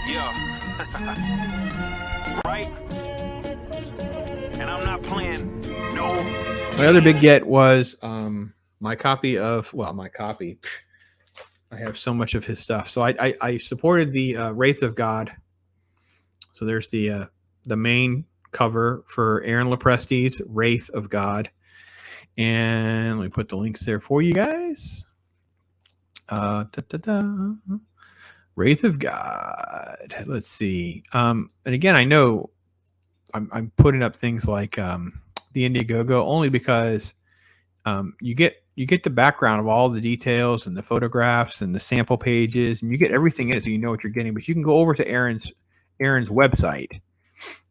Yeah. Right? And I'm not playing no. My other big get was my copy of, I have so much of his stuff. So I supported the Wraith of God. So there's the main cover for Aaron Lopresti's Wraith of God. And let me put the links there for you guys. Wraith of God. Let's see. And again, I know I'm putting up things like the Indiegogo only because you get the background of all the details and the photographs and the sample pages, and you get everything in it, so you know what you're getting. But you can go over to Aaron's website,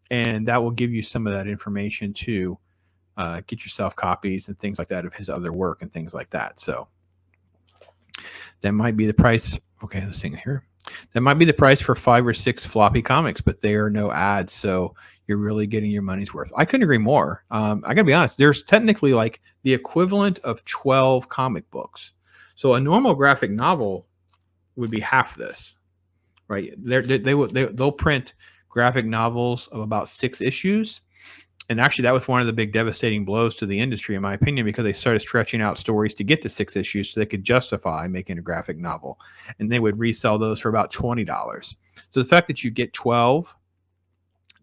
and that will give you some of that information to get yourself copies and things like that of his other work and things like that. So that might be the price. Okay, let's see here. That might be the price for 5 or 6 floppy comics, but there are no ads, so you're really getting your money's worth. I couldn't agree more. I gotta be honest. There's technically like the equivalent of 12 comic books. So a normal graphic novel would be half this, right? They'll print graphic novels of about 6 issues. And actually, that was one of the big devastating blows to the industry, in my opinion, because they started stretching out stories to get to 6 issues so they could justify making a graphic novel. And they would resell those for about $20. So the fact that you get 12,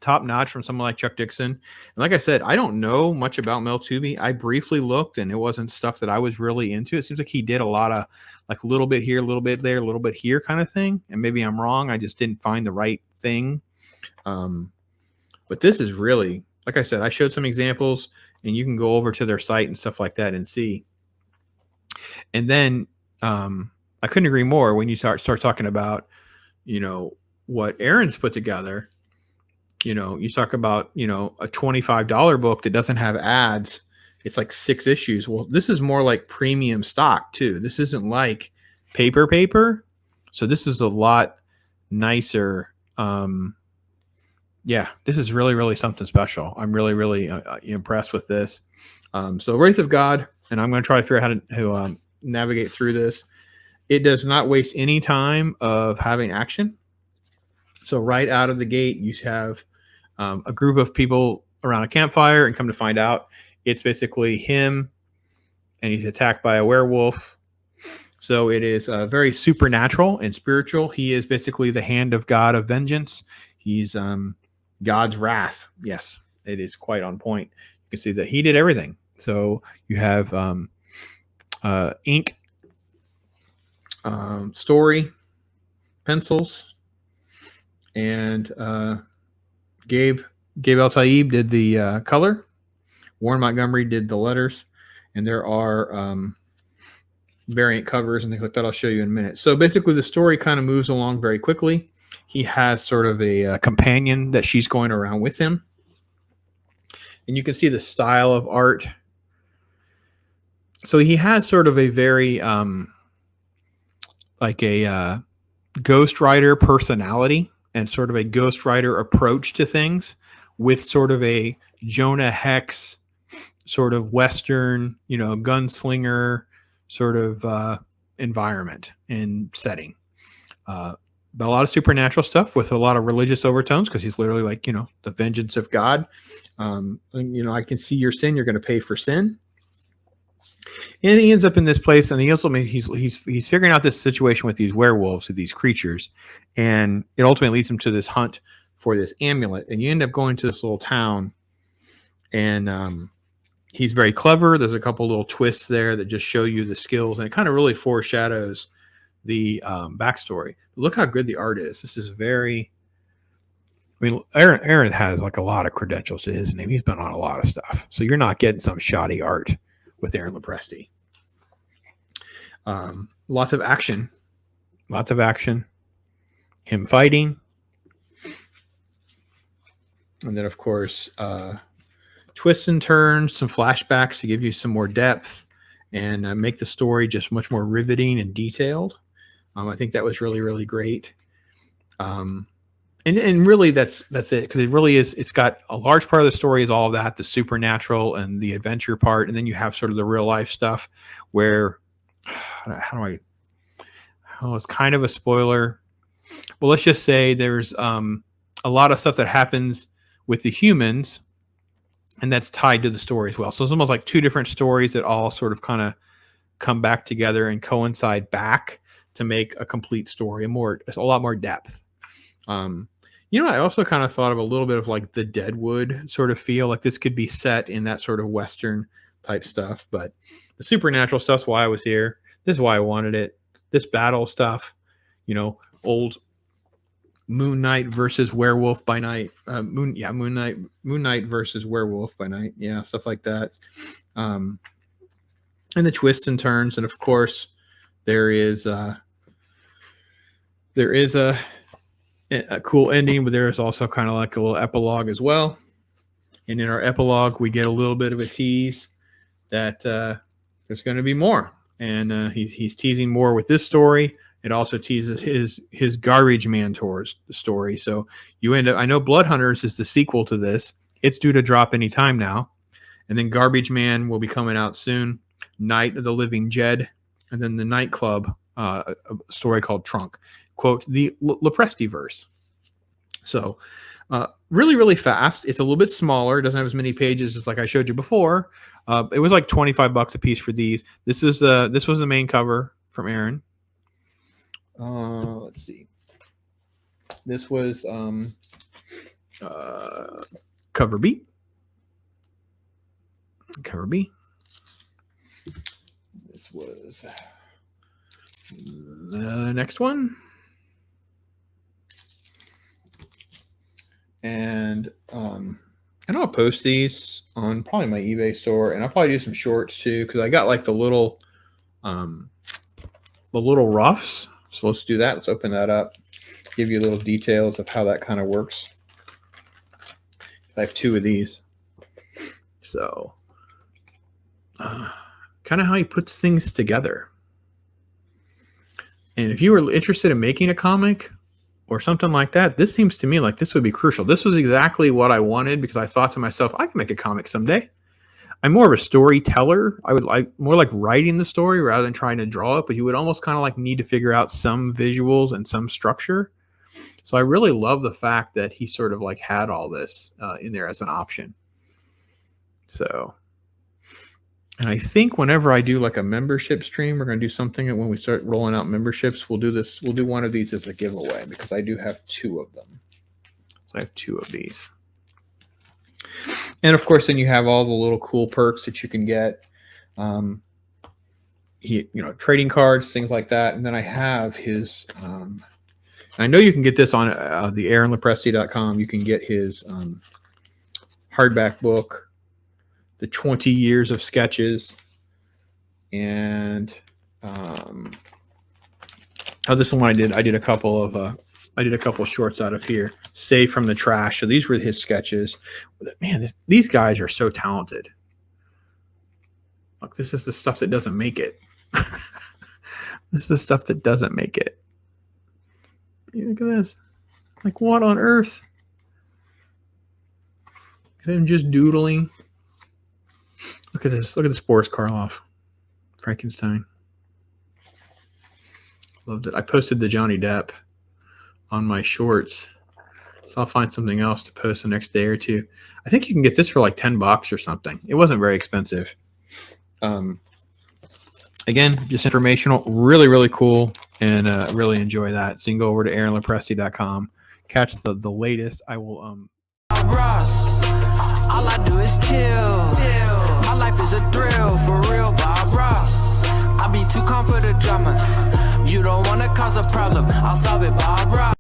top notch from someone like Chuck Dixon. And like I said, I don't know much about Mel Tubey. I briefly looked, and it wasn't stuff that I was really into. It seems like he did a lot of like a little bit here, a little bit there, a little bit here kind of thing. And maybe I'm wrong. I just didn't find the right thing. But this is really... Like I said, I showed some examples, and you can go over to their site and stuff like that and see. And then I couldn't agree more when you start talking about, what Aaron's put together. You talk about, a $25 book that doesn't have ads. It's like 6 issues. Well, this is more like premium stock too. This isn't like paper. So this is a lot nicer. Yeah, this is really, really something special. I'm really, really impressed with this. So Wraith of God, and I'm going to try to figure out how to navigate through this. It does not waste any time of having action. So right out of the gate, you have a group of people around a campfire, and come to find out, it's basically him, and he's attacked by a werewolf. So it is very supernatural and spiritual. He is basically the hand of God of vengeance. He's God's wrath. Yes, it is quite on point. You can see that he did everything. So you have ink, story, pencils, and Gabe El-Taib did the color. Warren Montgomery did the letters, and there are variant covers and things like that I'll show you in a minute. So basically the story kind of moves along very quickly. He has sort of a companion that she's going around with him. And you can see the style of art. So he has sort of a very like a ghostwriter personality and sort of a ghostwriter approach to things, with sort of a Jonah Hex sort of Western, gunslinger sort of environment and setting. But a lot of supernatural stuff with a lot of religious overtones, because he's literally like, the vengeance of God. I can see your sin. You're going to pay for sin. And he ends up in this place, and he's figuring out this situation with these werewolves, with these creatures, and it ultimately leads him to this hunt for this amulet. And you end up going to this little town, and he's very clever. There's a couple little twists there that just show you the skills, and it kind of really foreshadows the backstory. Look how good the art is. This is very... Aaron has like a lot of credentials to his name. He's been on a lot of stuff. So you're not getting some shoddy art with Aaron Lopresti. Lots of action. Him fighting. And then, of course, twists and turns, some flashbacks to give you some more depth and make the story just much more riveting and detailed. I think that was really, really great. And really that's it, because it really is. It's got a large part of the story is all of that, the supernatural and the adventure part, and then you have sort of the real life stuff where well, it's kind of a spoiler. Well, let's just say there's a lot of stuff that happens with the humans, and that's tied to the story as well. So it's almost like two different stories that all sort of kind of come back together and coincide back to make a complete story, a lot more depth. I also kind of thought of a little bit of like the Deadwood sort of feel. Like this could be set in that sort of Western type stuff, but the supernatural stuff's why I was here. This is why I wanted it. This battle stuff, old Moon Knight versus Werewolf by Night. Moon Knight versus Werewolf by Night. Yeah, stuff like that. And the twists and turns, and of course, there is a cool ending, but there is also kind of like a little epilogue as well. And in our epilogue, we get a little bit of a tease that there's going to be more, and he's teasing more with this story. It also teases his Garbage Man tours story. So you end up, I know Blood Hunters is the sequel to this. It's due to drop any time now. And then Garbage Man will be coming out soon. Night of the Living Jed. And then the Nightclub, a story called Trunk. Quote, the Lopresti-Verse. So really, really fast. It's a little bit smaller. It doesn't have as many pages as like I showed you before. It was like $25 a piece for these. This was the main cover from Aaron. Let's see. This was cover B. Cover B. This was the next one. And I'll post these on probably my eBay store, and I'll probably do some shorts too, because I got like the little roughs. So let's do that. Let's open that up. Give you little details of how that kind of works. I have two of these. So kind of how he puts things together. And if you were interested in making a comic or something like that, this seems to me like this would be crucial. This was exactly what I wanted, because I thought to myself, I can make a comic someday. I'm more of a storyteller. I would like more like writing the story rather than trying to draw it, but you would almost kind of like need to figure out some visuals and some structure. So I really love the fact that he sort of like had all this in there as an option. So, and I think whenever I do like a membership stream, we're going to do something, and when we start rolling out memberships, we'll do this. We'll do one of these as a giveaway, because I do have two of them. So I have two of these. And of course, then you have all the little cool perks that you can get, trading cards, things like that. And then I have his, I know you can get this on the AaronLopresti.com. You can get his hardback book, the 20 years of sketches, and this one I did a couple of shorts out of here. Saved from the Trash. So these were his sketches. Man, these guys are so talented. Look, this is the stuff that doesn't make it. This is the stuff that doesn't make it. Look at this. Like, what on earth? Them just doodling. Look at this. Look at this Boris Karloff. Frankenstein. Loved it. I posted the Johnny Depp on my shorts, so I'll find something else to post the next day or two. I think you can get this for like $10 or something. It wasn't very expensive. Again, just informational, really, really cool, and really enjoy that. So you can go over to AaronLopresti.com, catch the latest. I will Ross, all I do is chill. My life is a thrill, for real, Bob Ross. I be too calm for the drama. You don't wanna cause a problem, I'll solve it, Bob Ross.